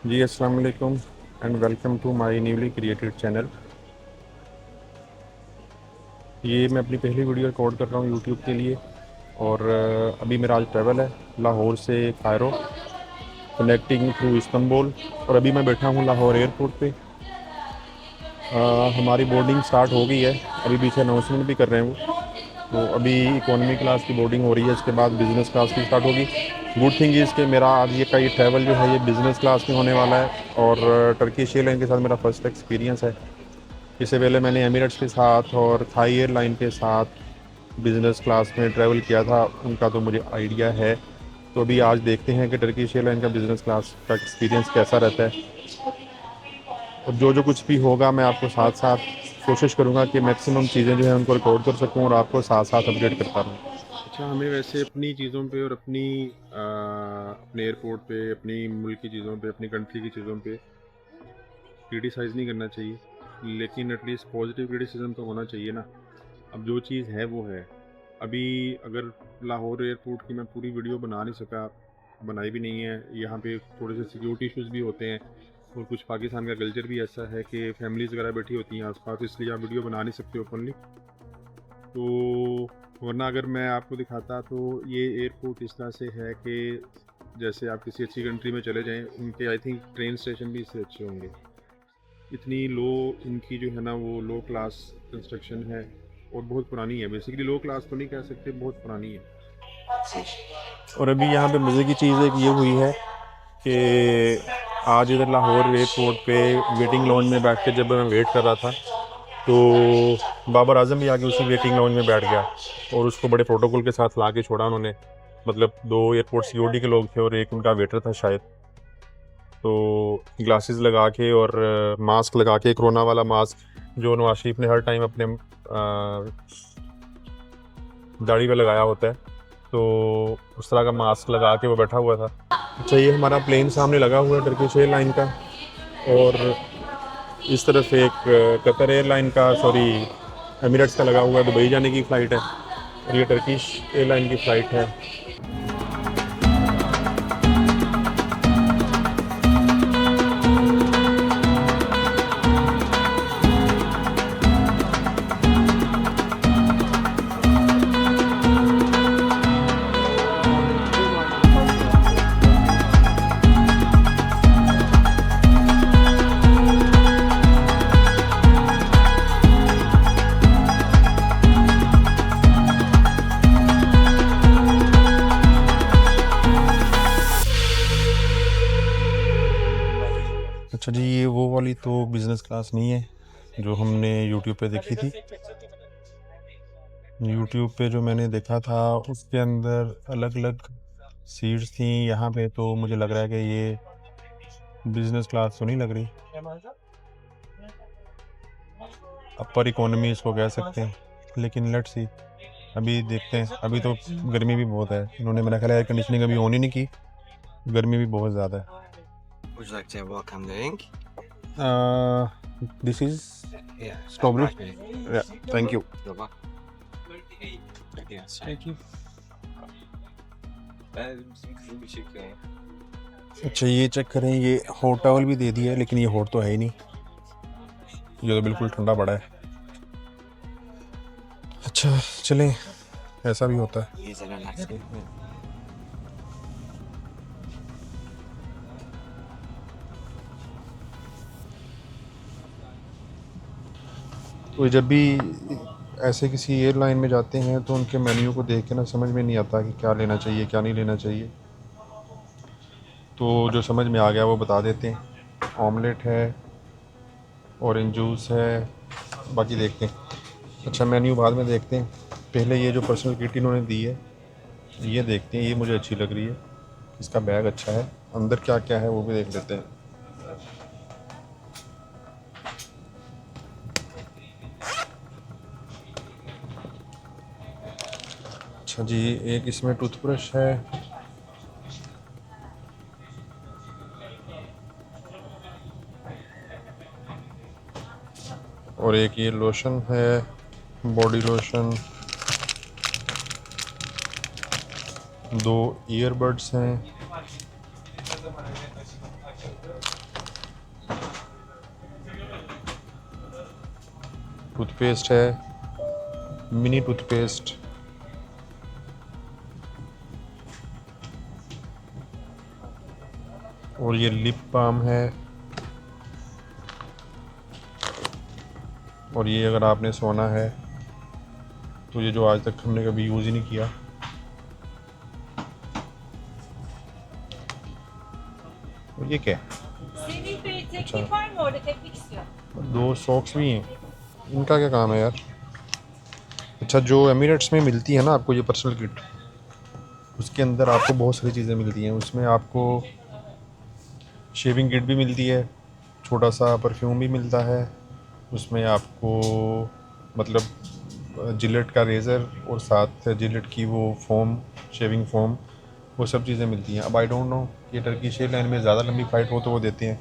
जी अस्सलाम वालेकुम and welcome to my newly created channel. ये मैं अपनी पहली वीडियो रिकॉर्ड कर रहा हूँ यूट्यूब के लिए। और अभी मेरा आज ट्रैवल है लाहौर से कायरो, कनेक्टिंग थ्रू इस्तांबुल। और अभी मैं बैठा हूँ लाहौर एयरपोर्ट पे। हमारी बोर्डिंग स्टार्ट हो गई है, अभी पीछे अनाउंसमेंट भी कर रहे हैं वो। तो अभी इकोनॉमी क्लास की बोर्डिंग हो रही है, इसके बाद बिज़नेस क्लास की स्टार्ट होगी। गुड थिंग इज़ कि मेरा आज ये ट्रैवल जो है ये बिज़नेस क्लास में होने वाला है। और टर्किश एयरलाइन के साथ मेरा फर्स्ट एक्सपीरियंस है। इससे पहले मैंने एमिरेट्स के साथ और थाई एयरलाइन के साथ बिज़नेस क्लास में ट्रैवल किया था, उनका तो मुझे आइडिया है। तो अभी आज देखते हैं कि टर्किश एयरलाइन का बिज़नेस क्लास का एक्सपीरियंस कैसा रहता है। और जो कुछ भी होगा मैं आपको साथ साथ कोशिश करूँगा कि मैक्सिमम चीज़ें जो है उनको रिकॉर्ड कर सकूँ और आपको साथ साथ अपडेट करता रहूँ। अच्छा, हमें वैसे अपनी चीज़ों पे और अपने एयरपोर्ट पे, अपनी मुल्क की चीज़ों पे, अपनी कंट्री की चीज़ों पे क्रिटिसाइज़ नहीं करना चाहिए, लेकिन एटलीस्ट पॉजिटिव क्रिटिसिज्म तो होना चाहिए ना। अब जो चीज़ है वो है। अभी अगर लाहौर एयरपोर्ट की मैं पूरी वीडियो बना नहीं सका, बनाई भी नहीं है। यहाँ पे थोड़े से सिक्योरिटी इश्यूज़ भी होते हैं और कुछ पाकिस्तान का कल्चर भी ऐसा है कि फैमिलीज़ वगैरह बैठी होती हैं आस-पास, इसलिए आप वीडियो बना नहीं सकते ओपनली। तो वरना अगर मैं आपको दिखाता तो ये एयरपोर्ट इस तरह से है कि जैसे आप किसी अच्छी कंट्री में चले जाएँ, उनके आई थिंक ट्रेन स्टेशन भी इससे अच्छे होंगे। इतनी लो इनकी जो है ना वो लो क्लास कंस्ट्रक्शन है और बहुत पुरानी है। बेसिकली लो क्लास तो नहीं कह सकते, बहुत पुरानी है। और अभी यहाँ पे मज़े की चीज़ एक ये हुई है कि आज इधर लाहौर एयरपोर्ट पे वेटिंग लॉन्ज में बैठ के जब मैं वेट कर रहा था तो बाबर आजम भी आके उसी वेटिंग लॉन्ज में बैठ गया और उसको बड़े प्रोटोकॉल के साथ ला के छोड़ा उन्होंने। मतलब 2 एयरपोर्ट सिक्योरिटी के लोग थे और एक उनका वेटर था शायद। तो ग्लासेस लगा के और मास्क लगा के, कोरोना वाला मास्क जो नवाज शरीफ ने हर टाइम अपने दाढ़ी पे लगाया होता है, तो उस तरह का मास्क लगा के वो बैठा हुआ था। अच्छा, ये हमारा प्लेन सामने लगा हुआ है टर्किश एयरलाइन का। और इस तरफ एक कतर एयरलाइन का, सॉरी एमिरेट्स का लगा हुआ है, दुबई जाने की फ़्लाइट है। और ये टर्किश एयरलाइन की फ़्लाइट है। अच्छा जी, ये वो वाली तो बिज़नेस क्लास नहीं है जो हमने यूट्यूब पे देखी थी। यूट्यूब पे जो मैंने देखा था उसके अंदर अलग अलग सीट्स थी। यहाँ पे तो मुझे लग रहा है कि ये बिज़नेस क्लास तो नहीं लग रही, अपर इकोनॉमी इसको कह सकते हैं। लेकिन लेट्स सी, अभी देखते हैं। अभी तो गर्मी भी बहुत है, इन्होंने मेरा ख्याल है एयर कंडीशनिंग अभी ऑन ही नहीं की, गर्मी भी बहुत ज़्यादा है। Would you like to welcome the ink? This is Yeah. Strawberry, thank you. You're welcome. Yes. Thank you. Bir şey अच्छा, ये चेक करें, ये हॉट टॉवल भी दे दिया है, लेकिन ये हॉट तो है ही नहीं, ये तो बिल्कुल ठंडा पड़ा है। अच्छा चलें, ऐसा भी होता है। He's an relaxing. तो जब भी ऐसे किसी एयरलाइन में जाते हैं तो उनके मेन्यू को देख के ना समझ में नहीं आता कि क्या लेना चाहिए क्या नहीं लेना चाहिए। तो जो समझ में आ गया वो बता देते हैं। ऑमलेट है, ऑरेंज जूस है, बाकी देखते हैं। अच्छा, मेन्यू बाद में देखते हैं, पहले ये जो पर्सनल किट इन्होंने दी है ये देखते हैं। ये मुझे अच्छी लग रही है, इसका बैग अच्छा है, अंदर क्या क्या है वो भी देख लेते हैं। अच्छा जी, एक इसमें टूथब्रश है, और एक ये लोशन है, बॉडी लोशन। 2 ईयरबड्स हैं, टूथपेस्ट है, मिनी टूथपेस्ट, और ये लिप बाम है, और ये अगर आपने सोना है तो ये जो आज तक हमने कभी यूज़ ही नहीं किया। और ये क्या है? Senin bir teknik var mı orada teknik istiyor? 2 socks भी हैं, इनका क्या काम है यार? अच्छा, जो एमिरेट्स में मिलती है ना आपको ये पर्सनल किट, उसके अंदर आपको बहुत सारी चीज़ें मिलती हैं। उसमें आपको शेविंग किट भी मिलती है, छोटा सा परफ्यूम भी मिलता है, उसमें आपको मतलब जिलेट का रेज़र और साथ जिलेट की वो फोम, शेविंग फोम, वो सब चीज़ें मिलती हैं। अब आई डोंट नो ये टर्किश एयरलाइन में ज़्यादा लंबी फ़्लाइट हो तो वो देते हैं,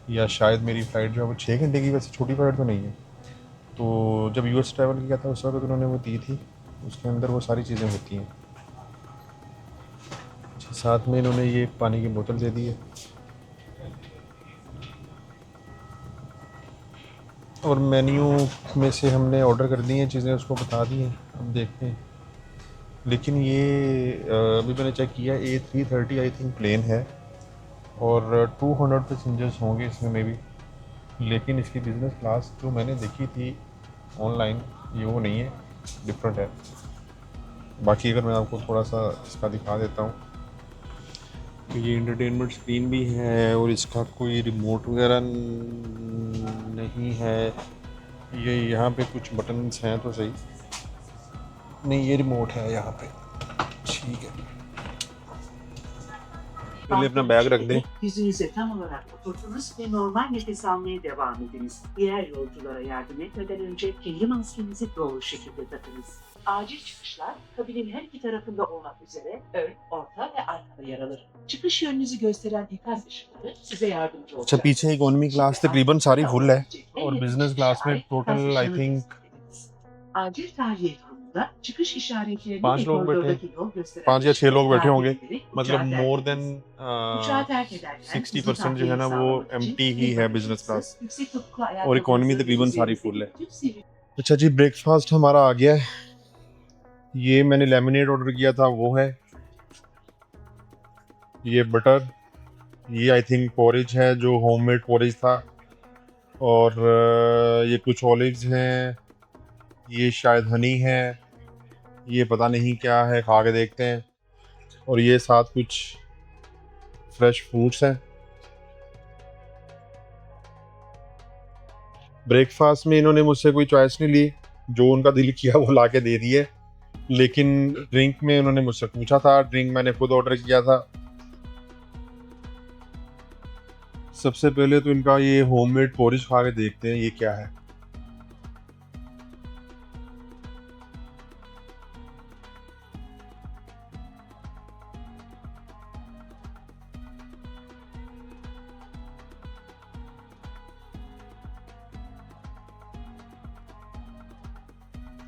या शायद मेरी फ़्लाइट जो है वो 6 घंटे की, वैसे छोटी फ़्लाइट तो नहीं है। तो जब यूएस ट्रैवल किया था उस वक्त उन्होंने वो दी थी, उसके अंदर वो सारी चीज़ें होती हैं। साथ में इन्होंने ये पानी की बोतल दे दी है, और मेन्यू में से हमने ऑर्डर कर दी हैं चीज़ें, उसको बता दी हैं, अब देखते हैं। लेकिन ये अभी मैंने चेक किया, A330 आई थिंक प्लेन है, और 200 पैसेंजर्स होंगे इसमें में भी। लेकिन इसकी बिज़नेस क्लास जो मैंने देखी थी ऑनलाइन, ये वो नहीं है, डिफरेंट है। बाकी अगर मैं आपको थोड़ा सा इसका दिखा देता हूँ, तो ये इंटरटेनमेंट स्क्रीन भी है, और इसका कोई रिमोट वगैरह नहीं है। ये यहाँ पे कुछ बटन्स हैं तो सही, नहीं ये रिमोट है यहाँ पे, ठीक है। पहले अपना बैग रख दें। Yüzünüze tam olarak oturtunuz ve normal nefes almaya devam ediniz. Diğer yolculara yardım etmeden önce kendi maskenizi doğru şekilde takınız. Acil çıkışlar kabinin her iki tarafında olmak üzere ön, orta ve arkada yer alır. Çıkış yönünüzü gösteren ikaz ışıkları size yardımcı olacak. अच्छा, पीछे economy class तकरीबन सारी full है, और business class में total I think acil tahliye durumunda çıkış işaretlerini 5 ve लोग बैठे, koridordaki yol gösteren 5 या 6 लोग बैठे होंगे, işaretleri मतलब uçağı मोर terk देन ediniz. Uçağı terk ederken 60% जो है ना वो एम्प्टी ही है बिजनेस क्लास, yüksek topuklu और इकोनॉमी तकरीबन ayakkabınızı सारी फुल है। tüm sivri अच्छा जी, ब्रेकफास्ट हमारा आ गया है। ये मैंने लेमनेड ऑर्डर किया था, वो है ये बटर, ये आई थिंक पोरिज है जो होममेड पोरिज था, और ये कुछ ऑलिव्स हैं, ये शायद हनी है, ये पता नहीं क्या है, खा के देखते हैं। और ये साथ कुछ फ्रेश फ्रूट्स हैं। ब्रेकफास्ट में इन्होंने मुझसे कोई चॉइस नहीं ली, जो उनका दिल किया वो ला के दे दिए। लेकिन ड्रिंक में उन्होंने मुझसे पूछा था, ड्रिंक मैंने खुद ऑर्डर किया था। सबसे पहले तो इनका ये होममेड पोरिज खा के देखते हैं ये क्या है।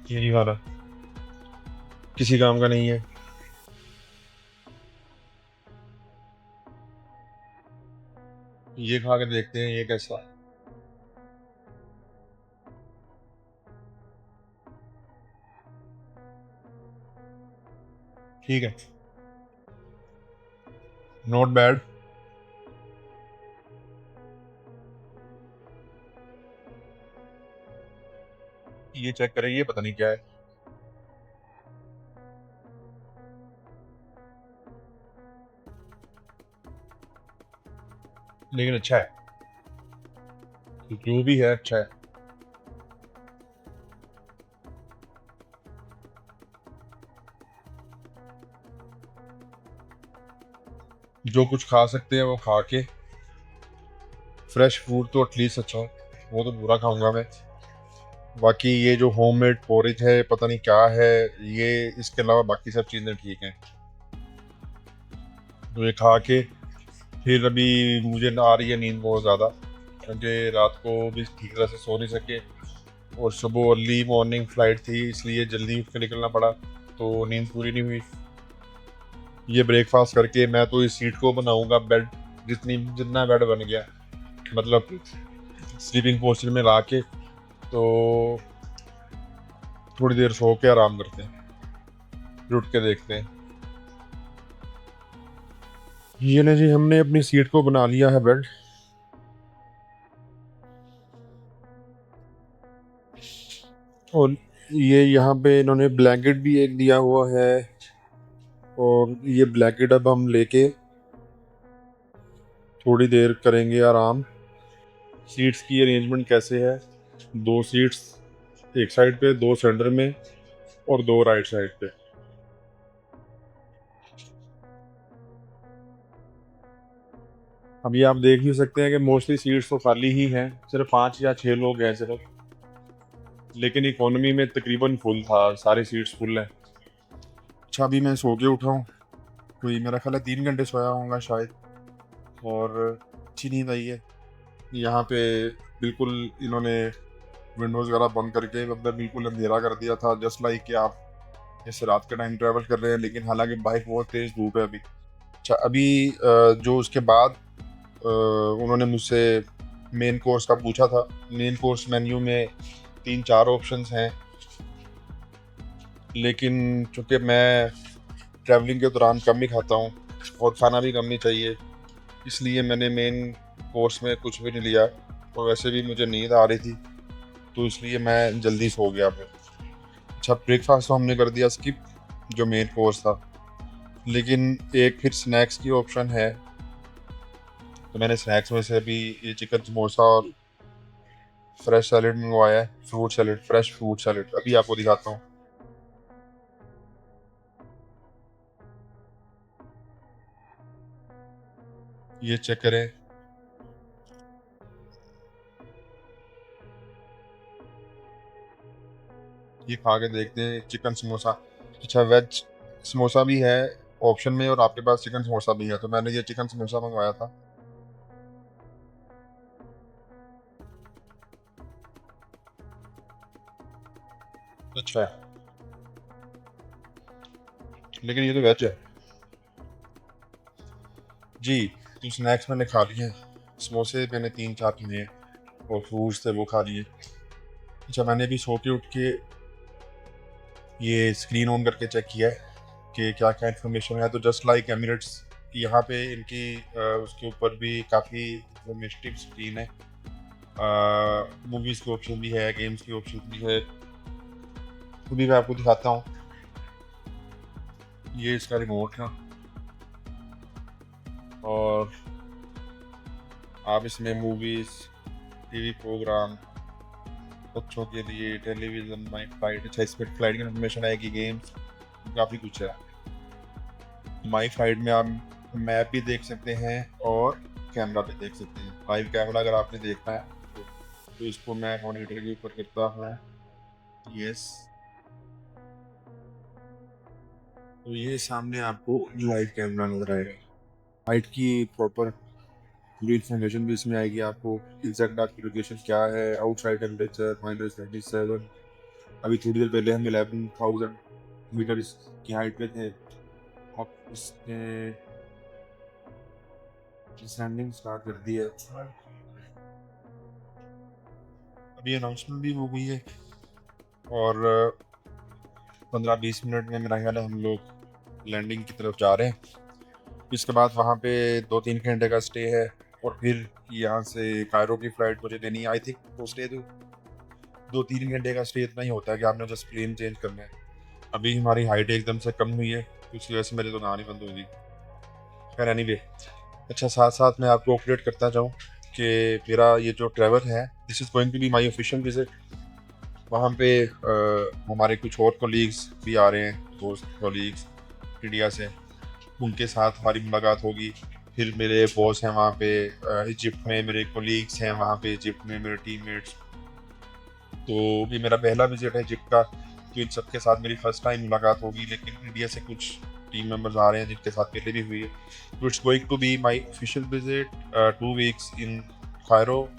ये नहीं खाना, किसी काम का नहीं है। ये खा के देखते हैं ये कैसा। ठीक है, नॉट बैड। ये चेक करें, ये पता नहीं क्या है। लेकिन अच्छा है, जो भी है अच्छा है। जो कुछ खा सकते हैं वो खा के, फ्रेश फ्रूट तो एटलीस्ट अच्छा हो, वो तो पूरा खाऊंगा मैं। बाकी ये जो होममेड पोरिज है पता नहीं क्या है ये, इसके अलावा बाकी सब चीज़ें ठीक हैं। तो ये खा के फिर अभी मुझे आ रही है नींद बहुत ज़्यादा, क्योंकि रात को भी ठीक तरह से सो नहीं सके, और सुबह अर्ली मॉर्निंग फ़्लाइट थी इसलिए जल्दी उठ के निकलना पड़ा, तो नींद पूरी नहीं हुई। ये ब्रेकफास्ट करके मैं तो इस सीट को बनाऊंगा बेड, जितना बेड बन गया, मतलब स्लीपिंग पोस्चर में ला के। तो थोड़ी देर सो के आराम करते हैं, फिर उठ के देखते हैं। ये ना जी, हमने अपनी सीट को बना लिया है बेड। और ये यहाँ पे इन्होंने ब्लैंकेट भी एक दिया हुआ है, और ये ब्लैंकेट अब हम लेके थोड़ी देर करेंगे आराम। सीट्स की अरेंजमेंट कैसे है, 2 सीट्स एक साइड पे, 2 सेंटर में और 2 राइट साइड पे। अभी आप देख ही सकते हैं कि मोस्टली सीट्स तो खाली ही हैं, सिर्फ 5 या 6 लोग हैं सिर्फ, लेकिन इकोनॉमी में तकरीबन फुल था, सारी सीट्स फुल हैं। अच्छा, अभी मैं सो के उठा हूँ, कोई मेरा ख्याल है 3 घंटे सोया होऊंगा शायद, और अच्छी नींद आई है। यहाँ पे बिल्कुल इन्होंने विंडोज़ वगैरह बंद करके अंदर बिल्कुल अंधेरा कर दिया था, जस्ट लाइक कि आप जैसे रात के टाइम ट्रैवल कर रहे हैं, लेकिन हालांकि बाइक बहुत तेज़ धूप है अभी। अच्छा, अभी जो उसके बाद उन्होंने मुझसे मेन कोर्स का पूछा था। मेन कोर्स मेन्यू में 3-4 ऑप्शंस हैं, लेकिन चूँकि मैं ट्रैवलिंग के दौरान कम ही खाता हूँ और खाना भी कम ही चाहिए, इसलिए मैंने मेन कोर्स में कुछ भी नहीं लिया, और वैसे भी मुझे नींद आ रही थी, तो इसलिए मैं जल्दी सो गया फिर। अच्छा, ब्रेकफास्ट तो हमने कर दिया स्किप, जो मेन कोर्स था, लेकिन एक फिर स्नैक्स की ऑप्शन है, तो मैंने स्नैक्स में से अभी ये चिकन समोसा और फ्रेश सैलेड मंगवाया है, fruit salad, fresh fruit salad. अभी आपको दिखाता हूँ। ये चेक करें, ये खा के देखते हैं चिकन समोसा। अच्छा, वेज समोसा भी है ऑप्शन में, और आपके पास चिकन समोसा भी है, तो मैंने ये चिकन समोसा मंगवाया था। अच्छा है, लेकिन ये तो वेज है जी। तो स्नैक्स मैंने खा लिए, समोसे मैंने 3-4 लिए, और फ्रूट्स थे वो खा लिए। अच्छा, मैंने अभी सो के उठ के ये स्क्रीन ऑन करके चेक किया है कि क्या क्या इन्फॉर्मेशन है, तो जस्ट लाइक एमिरेट्स, यहाँ पे इनकी उसके ऊपर भी काफ़ी इंफॉर्मेटिव स्क्रीन है। मूवीज़ के ऑप्शन भी है, गेम्स के ऑप्शन भी है, तो भी मैं आपको दिखाता हूँ। ये इसका रिमोट है, और आप इसमें मूवीज़, टीवी प्रोग्राम, बच्चों के लिए टेलीविज़न, माई फ्लाइट, अच्छा इसमें फ्लाइट की इन्फॉर्मेशन आएगी, गेम्स, काफ़ी कुछ है। माई फ्लाइट में आप मैप भी देख सकते हैं और कैमरा भी देख सकते हैं। लाइव कैमरा अगर आपने देखना है तो इसको मैं मॉनिटर के ऊपर करता हूँ, यस, तो ये सामने आपको लाइव कैमरा नजर आएगा। फ्लाइट की प्रॉपर पूरी इन्फॉर्मेशन भी इसमें आएगी आपको, एग्जैक्ट आपकी लोकेशन क्या है, आउटसाइड टेम्परेचर -97। अभी थोड़ी देर पहले हम 11,000 मीटर की हाइट पे थे। अब इसने डिसेंडिंग स्टार्ट कर दी है। अभी अनाउंसमेंट भी हो गई है, और 15-20 मिनट में मेरा ख्याल है हम लोग लैंडिंग की तरफ जा रहे हैं। इसके बाद वहाँ पे 2-3 घंटे का स्टे है, और फिर यहाँ से कायरो की फ़्लाइट मुझे देनी है। आई थिंक तो स्टे 2-3 घंटे का स्टे इतना ही होता है कि आपने जस्ट प्लेन चेंज करना है। अभी हमारी हाइट एकदम से कम हुई है, तो इसकी वजह से मेरी तो गानी बंद हो गई। खैर एनीवे, अच्छा, साथ साथ मैं आपको अपडेट करता जाऊँ कि मेरा ये जो ट्रैवल है, this is going to be my official visit. वहाँ पे हमारे कुछ और कोलीग्स भी आ रहे हैं, दोस्त कोलीग्स इंडिया से, उनके साथ हमारी मुलाकात होगी। फिर मेरे बॉस हैं वहाँ पे इजिप्ट में, मेरे कोलीग्स हैं वहाँ पे इजिप्ट में, मेरे टीममेट्स। तो भी मेरा पहला विजिट है इजिप्ट का, तो इन सबके साथ मेरी फर्स्ट टाइम मुलाकात होगी, लेकिन इंडिया से कुछ टीम मेंबर्स आ रहे हैं जिनके साथ पहले भी हुई है। तो it's going to be my official visit 2 weeks in Cairo,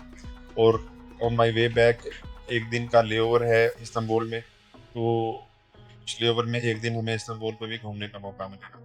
और ऑन माई वे बैक 1 दिन का लेओवर है इस्तांबुल में, तो इस लेओवर में 1 दिन हमें इस्तांबुल पर भी घूमने का मौका मिलेगा।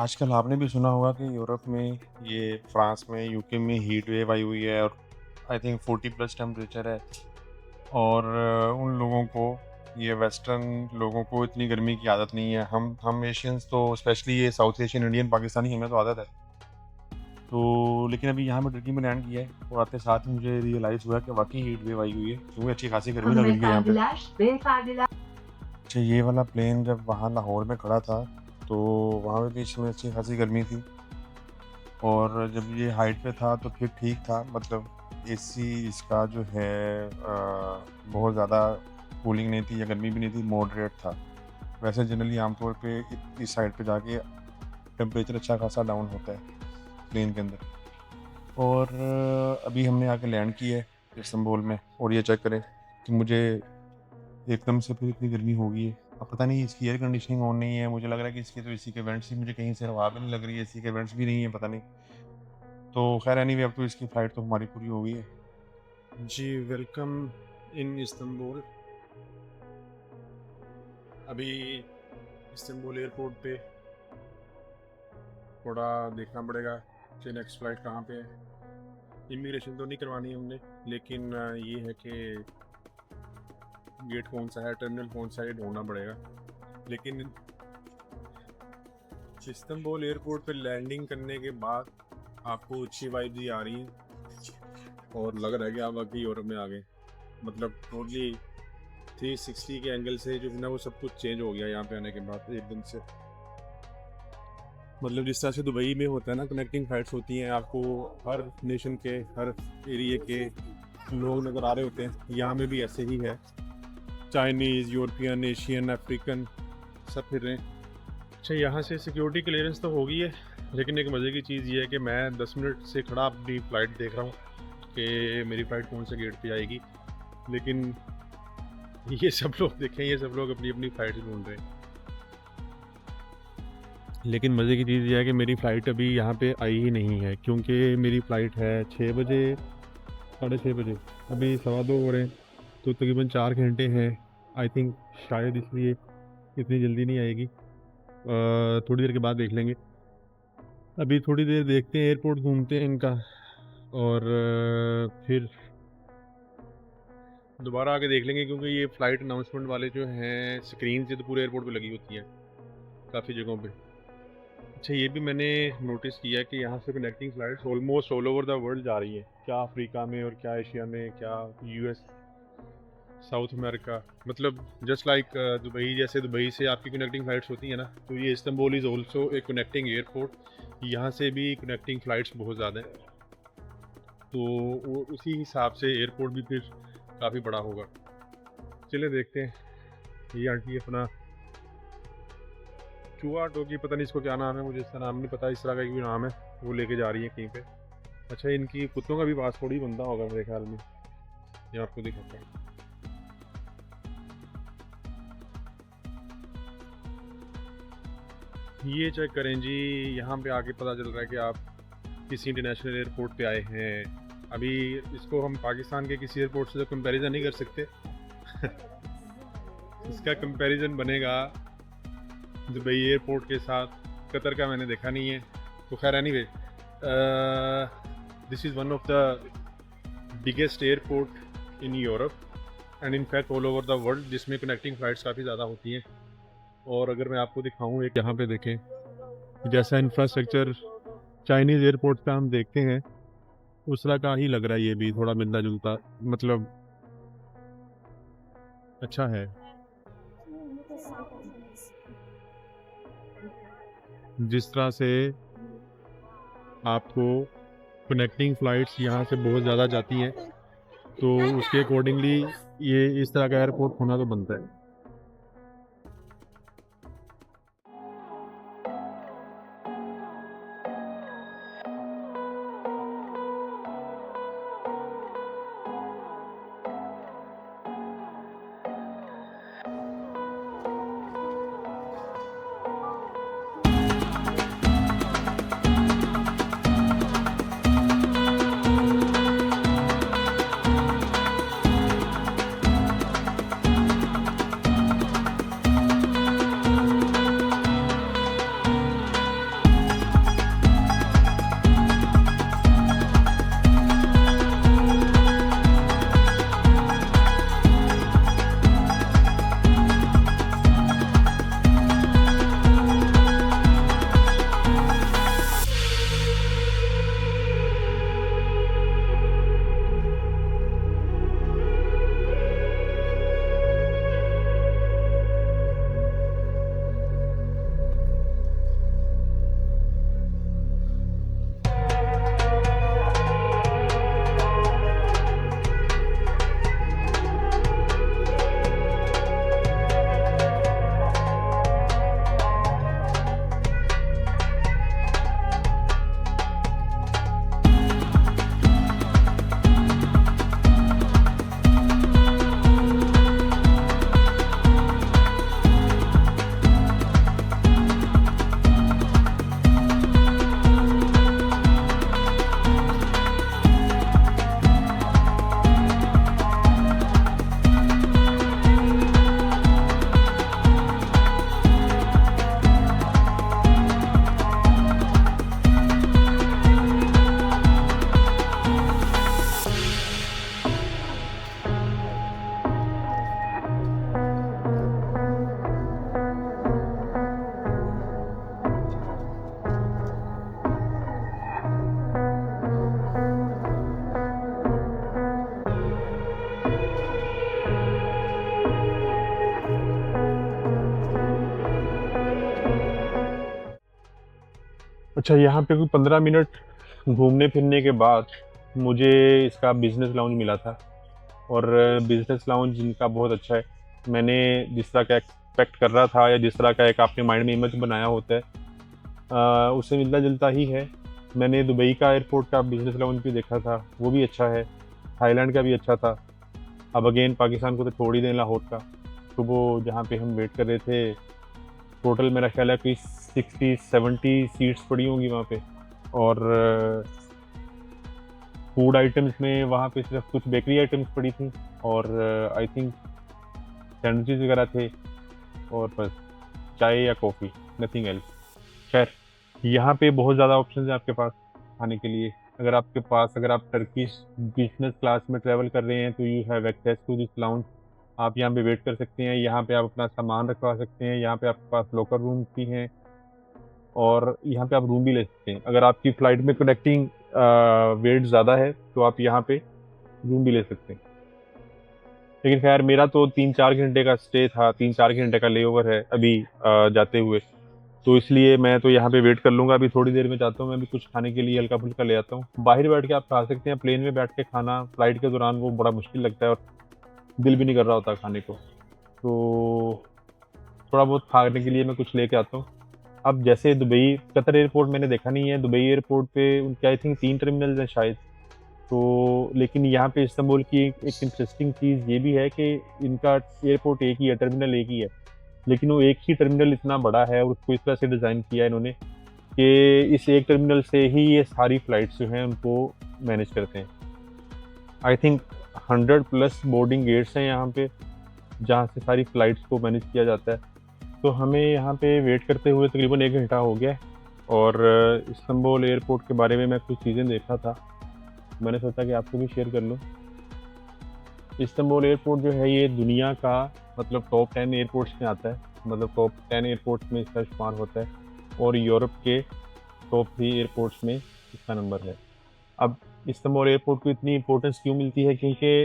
आजकल आपने भी सुना होगा कि यूरोप में, ये फ्रांस में, यूके में हीट वेव आई हुई है और आई थिंक 40+ टेम्परेचर है। और उन लोगों को, ये वेस्टर्न लोगों को इतनी गर्मी की आदत नहीं है। हम एशियंस तो, स्पेशली ये साउथ एशियन, इंडियन, पाकिस्तानी, हमें तो आदत है। तो लेकिन अभी यहाँ मैं टर्की में लैंड किया है और आते साथ ही मुझे रियलाइज़ हुआ कि वाकई हीट वेव आई हुई है, क्योंकि अच्छी खासी गर्मी लग रही है यहाँ पे। अच्छा, ये वाला प्लेन जब वहाँ लाहौर में खड़ा था तो वहाँ पे भी इसमें अच्छी खासी गर्मी थी, और जब ये हाइट पे था तो फिर ठीक था। मतलब एसी इसका जो है बहुत ज़्यादा कूलिंग नहीं थी या गर्मी भी नहीं थी, मॉडरेट था। वैसे जनरली आमतौर पे इस साइड पे जाके टेम्परेचर अच्छा खासा डाउन होता है प्लेन के अंदर। और अभी हमने आके लैंड किया है इस्तांबुल में, और ये चेक करें कि मुझे एकदम से फिर इतनी गर्मी हो गई है। अब पता नहीं इसकी एयर कंडीशनिंग ऑन नहीं है, मुझे लग रहा है कि इसकी तो एसी के वेंट्स ही, मुझे कहीं से हवा भी नहीं लग रही है, एसी के वेंट्स भी नहीं है, पता नहीं। तो खैर एनीवे, अब तो इसकी फ़्लाइट तो हमारी पूरी हो गई है जी। Welcome in Istanbul. अभी इस्तांबुल एयरपोर्ट पे थोड़ा देखना पड़ेगा कि नेक्स्ट फ़्लाइट कहाँ पे है। इमिग्रेशन तो नहीं करवानी हमने, लेकिन ये है कि गेट कौन सा है, टर्मिनल कौन सा है, ढूंढना पड़ेगा। लेकिन इस्तांबुल एयरपोर्ट पे लैंडिंग करने के बाद आपको अच्छी वाइब भी आ रही है और लग रहा है कि आप वाकई यूरोप में आ गए। मतलब टोटली 360 के एंगल से जो है ना, वो सब कुछ चेंज हो गया यहाँ पे आने के बाद एकदम से। मतलब जिस तरह से दुबई में होता है ना, कनेक्टिंग फ्लाइट्स होती हैं, आपको हर नेशन के, हर एरिया के लोग नज़र आ रहे होते हैं, यहाँ में भी ऐसे ही है। चाइनीज़, यूरोपियन, एशियन, अफ्रीकन सब फिर रहे हैं। अच्छा, यहाँ से सिक्योरिटी क्लियरेंस तो हो गई है, लेकिन एक मज़े की चीज़ ये है कि मैं 10 मिनट से खड़ा अपनी फ़्लाइट देख रहा हूँ कि मेरी फ़्लाइट कौन से गेट पे आएगी। लेकिन ये सब लोग देखें, ये सब लोग अपनी अपनी फ़्लाइट ढूंढ रहे हैं। लेकिन मज़े की चीज़ ये है कि मेरी फ़्लाइट अभी यहाँ पे आई ही नहीं है, क्योंकि मेरी फ़्लाइट है 6 बजे, 6:30 बजे। अभी 2:15 हो रहे हैं, तो तकरीबन 4 घंटे हैं। आई थिंक शायद इसलिए इतनी जल्दी नहीं आएगी। थोड़ी देर के बाद देख लेंगे। अभी थोड़ी देर देखते हैं, एयरपोर्ट घूमते हैं इनका, और फिर दोबारा आके देख लेंगे, क्योंकि ये फ़्लाइट अनाउंसमेंट वाले जो हैं स्क्रीन से तो पूरे एयरपोर्ट पे लगी होती हैं काफ़ी जगहों पे। अच्छा, ये भी मैंने नोटिस किया कि यहाँ से connecting flights almost all over the world जा रही हैं, क्या अफ्रीका में और क्या एशिया में, क्या यूएस, साउथ अमेरिका। मतलब जस्ट लाइक दुबई, जैसे दुबई से आपकी कनेक्टिंग फ़्लाइट्स होती हैं ना, तो ये इस्तांबुल इज़ ऑल्सो एक कनेक्टिंग एयरपोर्ट। यहाँ से भी कनेक्टिंग फ़्लाइट्स बहुत ज़्यादा हैं, तो वो उसी हिसाब से एयरपोर्ट भी फिर काफ़ी बड़ा होगा। चलिए देखते हैं। ये आंटी अपना चूहा टोकी, पता नहीं इसको क्या नाम है, मुझे इसका नाम नहीं पता, इस तरह का भी नाम है, वो लेके जा रही है कहीं पे। अच्छा, इनकी कुत्तों का भी पासपोर्ट ही बनता होगा मेरे ख्याल में। ये आपको दिखाता हूँ। ये चेक करें जी, यहाँ पे आके पता चल रहा है कि आप किसी इंटरनेशनल एयरपोर्ट पे आए हैं। अभी इसको हम पाकिस्तान के किसी एयरपोर्ट से तो कंपैरिजन नहीं कर सकते इसका कंपैरिजन बनेगा दुबई एयरपोर्ट के साथ। कतर का मैंने देखा नहीं है, तो खैर anyway, this is one of the biggest airport in Europe and in fact all over the world, जिसमें कनेक्टिंग फ़्लाइट्स काफ़ी ज़्यादा होती हैं। और अगर मैं आपको दिखाऊं, एक यहाँ पे देखें, जैसा इंफ्रास्ट्रक्चर चाइनीज़ एयरपोर्ट का हम देखते हैं, उस तरह का ही लग रहा है ये भी, थोड़ा मिलता जुलता, मतलब अच्छा है। जिस तरह से आपको कनेक्टिंग फ़्लाइट्स यहाँ से बहुत ज़्यादा जाती हैं, तो उसके अकॉर्डिंगली ये इस तरह का एयरपोर्ट होना तो बनता है। अच्छा, यहाँ पे कोई 15 मिनट घूमने फिरने के बाद मुझे इसका बिज़नेस लाउंज मिला था, और बिज़नेस लाउंज इनका बहुत अच्छा है। मैंने जिस तरह का एक्सपेक्ट कर रहा था या जिस तरह का एक आपने माइंड में इमेज बनाया होता है, उससे मिलता जुलता ही है। मैंने दुबई का एयरपोर्ट का बिज़नेस लाउंज भी देखा था, वो भी अच्छा है। थाईलैंड का भी अच्छा था। अब अगेन पाकिस्तान को तो छोड़ ही दें, लाहौर का। तो वो जहाँ पे हम वेट कर रहे थे, टोटल मेरा ख्याल है कि 60-70 सीट्स पड़ी होंगी वहाँ पे, और फूड आइटम्स में वहाँ पे सिर्फ कुछ बेकरी आइटम्स पड़ी थी, और आई थिंक सैंडविचेस वगैरह थे, और बस चाय या कॉफ़ी, नथिंग एल्स। खैर, यहाँ पे बहुत ज़्यादा ऑप्शन है आपके पास खाने के लिए। अगर आप टर्किश बिजनेस क्लास में ट्रैवल कर रहे हैं तो you have access to this lounge. आप यहाँ पे वेट कर सकते हैं, यहाँ पे आप अपना सामान रखवा सकते हैं, यहाँ पे आपके पास लॉकर रूम भी हैं, और यहाँ पे आप रूम भी ले सकते हैं। अगर आपकी फ़्लाइट में कनेक्टिंग वेट ज़्यादा है तो आप यहाँ पे रूम भी ले सकते हैं। लेकिन खैर, मेरा तो 3-4 घंटे का स्टे था, 3-4 घंटे का लेओवर है अभी जाते हुए, तो इसलिए मैं तो यहाँ पे वेट कर लूँगा। अभी थोड़ी देर में जाता हूँ, मैं भी कुछ खाने के लिए हल्का फुल्का ले आता हूँ। बाहर बैठ के आप खा सकते हैं, प्लेन में बैठ के खाना फ़्लाइट के दौरान वो बड़ा मुश्किल लगता है, और दिल भी नहीं कर रहा होता खाने को, तो थोड़ा बहुत खाने के लिए मैं कुछ लेके आता हूँ। अब जैसे दुबई कतर एयरपोर्ट मैंने देखा नहीं है, दुबई एयरपोर्ट पे उनके आई थिंक 3 टर्मिनल्स हैं शायद, तो लेकिन यहाँ पे इस्तांबुल की एक इंटरेस्टिंग चीज़ ये भी है कि इनका एयरपोर्ट एक ही है, टर्मिनल एक ही है, लेकिन वो एक ही टर्मिनल इतना बड़ा है और उसको इस तरह से डिज़ाइन किया है इन्होंने कि इस एक टर्मिनल से ही ये सारी फ़्लाइट्स जो हैं उनको मैनेज करते हैं। आई थिंक 100+ बोर्डिंग गेट्स हैं यहाँ पे, जहाँ से सारी फ़्लाइट्स को मैनेज किया जाता है। तो हमें यहाँ पे वेट करते हुए तकरीबन 1 घंटा हो गया है, और इस्तांबुल एयरपोर्ट के बारे में मैं कुछ चीज़ें देख रहा था, मैंने सोचा कि आपको भी शेयर कर लूँ। इस्तांबुल एयरपोर्ट जो है ये दुनिया का मतलब टॉप 10 एयरपोर्ट्स में आता है, मतलब टॉप 10 एयरपोर्ट्स में इसका शुमार होता है, और यूरोप के टॉप 3 एयरपोर्ट्स में इसका नंबर है। अब इस्तांबुल एयरपोर्ट को इतनी इंपॉर्टेंस क्यों मिलती है? क्योंकि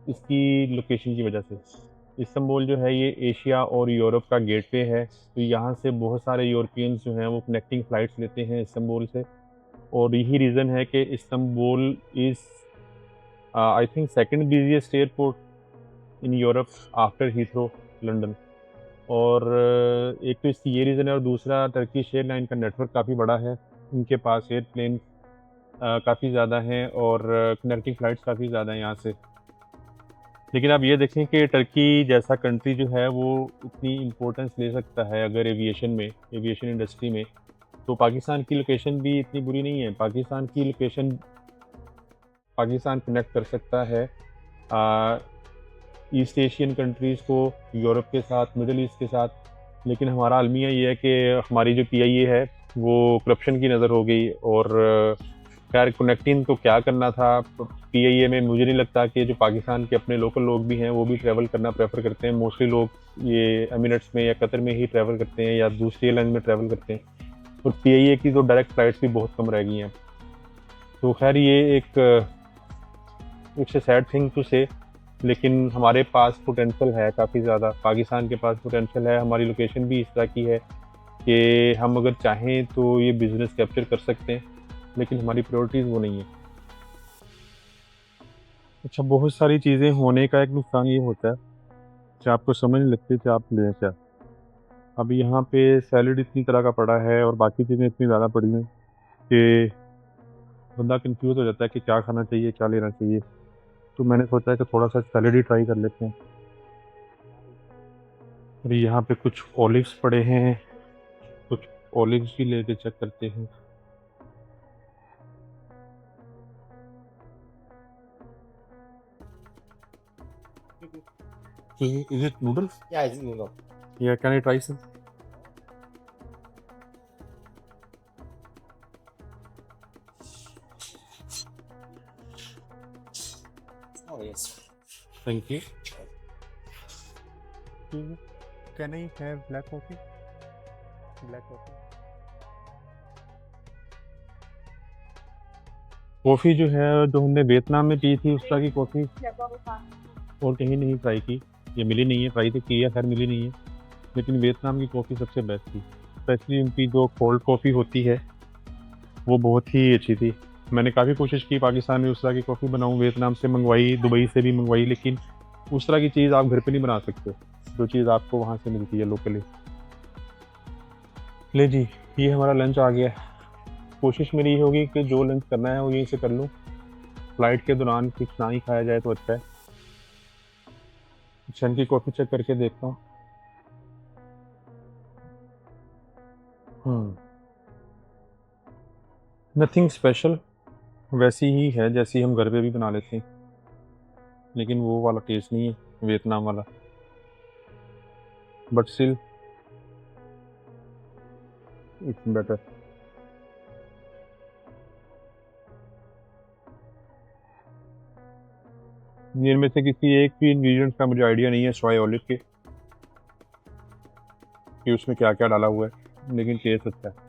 इसकी लोकेशन की वजह से। इस्तांबुल जो है ये एशिया और यूरोप का गेटवे है, तो यहाँ से बहुत सारे यूरोपियंस जो हैं वो कनेक्टिंग फ़्लाइट्स लेते हैं इस्तांबुल से, और यही रीज़न है कि Istanbul is I think second busiest airport in Europe after Heathrow, London. और एक तो इसकी ये रीज़न है, और दूसरा टर्किश एयरलाइन का नेटवर्क काफ़ी बड़ा है, उनके पास एयरप्लेन काफ़ी ज़्यादा हैं, और कनेक्टिंग फ़्लाइट्स काफ़ी ज़्यादा हैं यहाँ से। लेकिन आप ये देखें कि टर्की जैसा कंट्री जो है वो इतनी इम्पोर्टेंस ले सकता है अगर एविएशन इंडस्ट्री में, तो पाकिस्तान की लोकेशन भी इतनी बुरी नहीं है। पाकिस्तान कनेक्ट कर सकता है ईस्ट एशियन कंट्रीज़ को यूरोप के साथ, मिडल ईस्ट के साथ, लेकिन हमारा अलमिया ये है कि हमारी जो PIA है वो करप्शन की नज़र हो गई, और खैर कनेक्टिंग तो क्या करना था PIA में। मुझे नहीं लगता कि जो पाकिस्तान के अपने लोकल लोग भी हैं वो भी ट्रैवल करना प्रेफर करते हैं। मोस्टली लोग ये एमिरेट्स में या कतर में ही ट्रैवल करते हैं, या दूसरी एयरलाइन में ट्रैवल करते हैं, और PIA की तो डायरेक्ट फ़्लाइट्स भी बहुत कम रह गई हैं। तो खैर ये एक सैड थिंग टू से, लेकिन हमारे पास पोटेंशियल है काफ़ी ज़्यादा, पाकिस्तान के पास पोटेंशियल है। हमारी लोकेशन भी इस तरह की है कि हम अगर चाहें तो ये बिज़नेस कैप्चर कर सकते हैं, लेकिन हमारी प्रायोरिटीज़ वो नहीं है। अच्छा, बहुत सारी चीज़ें होने का एक नुकसान ये होता है कि आपको समझ नहीं लगती कि आप लें क्या। अब यहाँ पे सैलड इतनी तरह का पड़ा है और बाकी चीज़ें इतनी ज़्यादा पड़ी हैं कि बंदा कंफ्यूज हो जाता है कि क्या खाना चाहिए, क्या लेना चाहिए। तो मैंने सोचा है कि थोड़ा सा सैलड ही ट्राई कर लेते हैं। और यहाँ पे कुछ ऑलिव्स पड़े हैं, कुछ ऑलिव्स भी लेके चेक करते हैं। Is it noodles? Yeah, it's noodle. Yeah, can I try some? Oh yes. Thank you. Can I have black coffee? Black coffee. Coffee जो है जो हमने वियतनाम में पी थी उस तरह की कॉफ़ी और कहीं नहीं ट्राई की, ये मिली नहीं है। ट्राई तो किया, खैर मिली नहीं है, लेकिन वियतनाम की कॉफ़ी सबसे बेस्ट थी। स्पेशली उनकी जो कोल्ड कॉफ़ी होती है वो बहुत ही अच्छी थी। मैंने काफ़ी कोशिश की पाकिस्तान में उस तरह की कॉफ़ी बनाऊँ, वियतनाम से मंगवाई, दुबई से भी मंगवाई, लेकिन उस तरह की चीज़ आप घर पे नहीं बना सकते, जो चीज़ आपको वहाँ से मिलती है लोकली। ले जी, ये हमारा लंच आ गया है। कोशिश मेरी ये होगी कि जो लंच करना है वो यहीं से कर लूँ। फ्लाइट के दौरान कुछ ना ही खाया जाए तो अच्छा है। शन की कॉफ़ी चेक करके देखता हूँ। नथिंग स्पेशल, वैसी ही है जैसी हम घर पे भी बना लेते हैं, लेकिन वो वाला टेस्ट नहीं है वियतनाम वाला, बट स्टिल इट्स बेटर। इनमें से किसी एक भी इंग्रेडिएंट का मुझे आइडिया नहीं है सोया ऑलिव के कि उसमें क्या क्या डाला हुआ है, लेकिन टेस्ट अच्छा है।